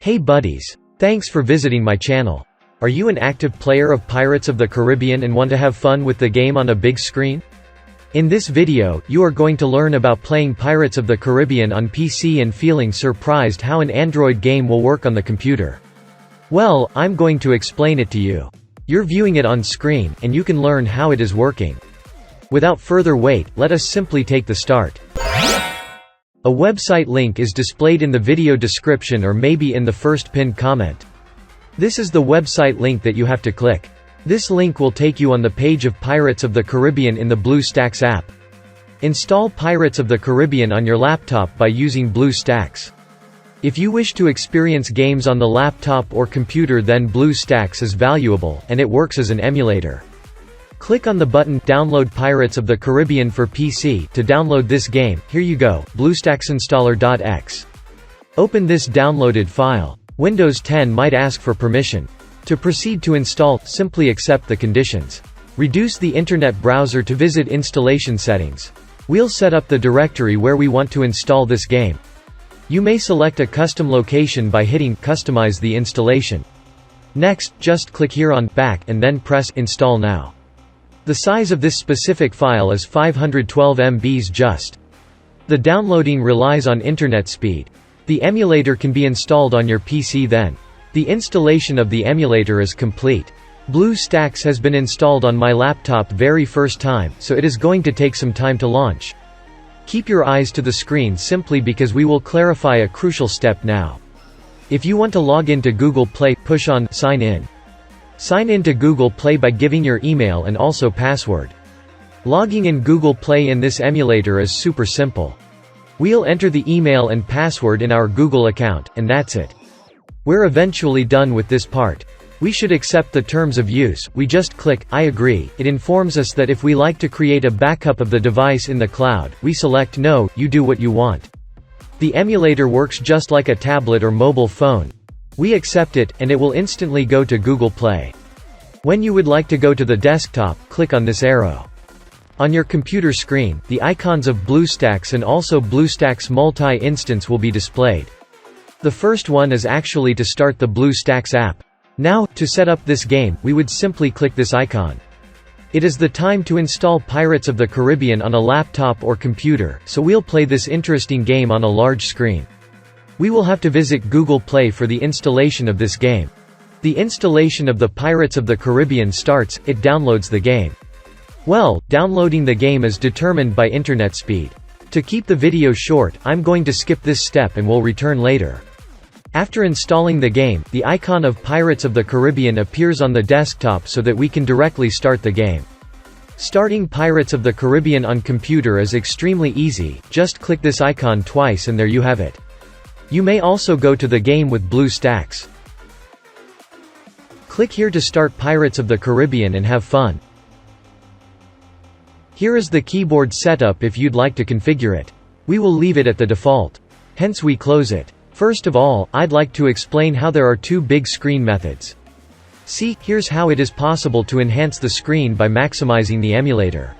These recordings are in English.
Hey buddies! Thanks for visiting my channel. Are you an active player of Pirates of the Caribbean and want to have fun with the game on a big screen? In this video, you are going to learn about playing Pirates of the Caribbean on PC and feeling surprised how an Android game will work on the computer. Well, I'm going to explain it to you. You're viewing it on screen, and you can learn how it is working. Without further wait, let us simply take the start. A website link is displayed in the video description or maybe in the first pinned comment. This is the website link that you have to click. This link will take you on the page of Pirates of the Caribbean in the BlueStacks app. Install Pirates of the Caribbean on your laptop by using BlueStacks. If you wish to experience games on the laptop or computer, then BlueStacks is valuable, and it works as an emulator. Click on the button, Download Pirates of the Caribbean for PC, to download this game. Here you go, BlueStacksInstaller.exe. Open this downloaded file. Windows 10 might ask for permission. To proceed to install, simply accept the conditions. Reduce the internet browser to visit installation settings. We'll set up the directory where we want to install this game. You may select a custom location by hitting Customize the installation. Next, just click here on Back and then press Install Now. The size of this specific file is 512 MB just. The downloading relies on internet speed. The emulator can be installed on your PC then. The installation of the emulator is complete. BlueStacks has been installed on my laptop very first time, so it is going to take some time to launch. Keep your eyes to the screen simply because we will clarify a crucial step now. If you want to log into Google Play, push on Sign In. Sign in to Google Play by giving your email and also password. Logging in Google Play in this emulator is super simple. We'll enter the email and password in our Google account, and that's it. We're eventually done with this part. We should accept the terms of use. We just click I agree. It informs us that if we like to create a backup of the device in the cloud, we select no, you do what you want. The emulator works just like a tablet or mobile phone. We accept it, and it will instantly go to Google Play. When you would like to go to the desktop, click on this arrow. On your computer screen, the icons of BlueStacks and also BlueStacks multi-instance will be displayed. The first one is actually to start the BlueStacks app. Now, to set up this game, we would simply click this icon. It is the time to install Pirates of the Caribbean on a laptop or computer, so we'll play this interesting game on a large screen. We will have to visit Google Play for the installation of this game. The installation of the Pirates of the Caribbean starts, it downloads the game. Well, downloading the game is determined by internet speed. To keep the video short, I'm going to skip this step and will return later. After installing the game, the icon of Pirates of the Caribbean appears on the desktop so that we can directly start the game. Starting Pirates of the Caribbean on computer is extremely easy, just click this icon twice and there you have it. You may also go to the game with BlueStacks. Click here to start Pirates of the Caribbean and have fun. Here is the keyboard setup if you'd like to configure it. We will leave it at the default. Hence we close it. First of all, I'd like to explain how there are two big screen methods. See, here's how it is possible to enhance the screen by maximizing the emulator.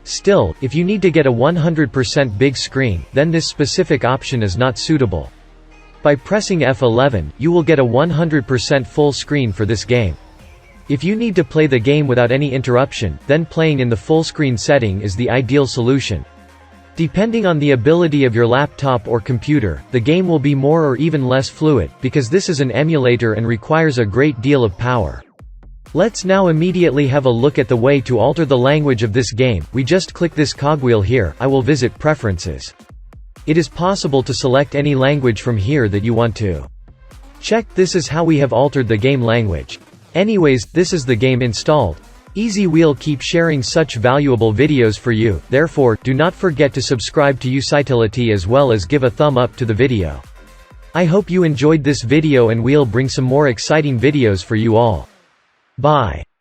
Still, if you need to get a 100% big screen, then this specific option is not suitable. By pressing F11, you will get a 100% full screen for this game. If you need to play the game without any interruption, then playing in the full screen setting is the ideal solution. Depending on the ability of your laptop or computer, the game will be more or even less fluid, because this is an emulator and requires a great deal of power. Let's now immediately have a look at the way to alter the language of this game. We just click this cogwheel here. I will visit Preferences. It is possible to select any language from here that you want to. Check, this is how we have altered the game language. Anyways, this is the game installed. Easy, we'll keep sharing such valuable videos for you, therefore, do not forget to subscribe to Usitility as well as give a thumb up to the video. I hope you enjoyed this video and we'll bring some more exciting videos for you all. Bye.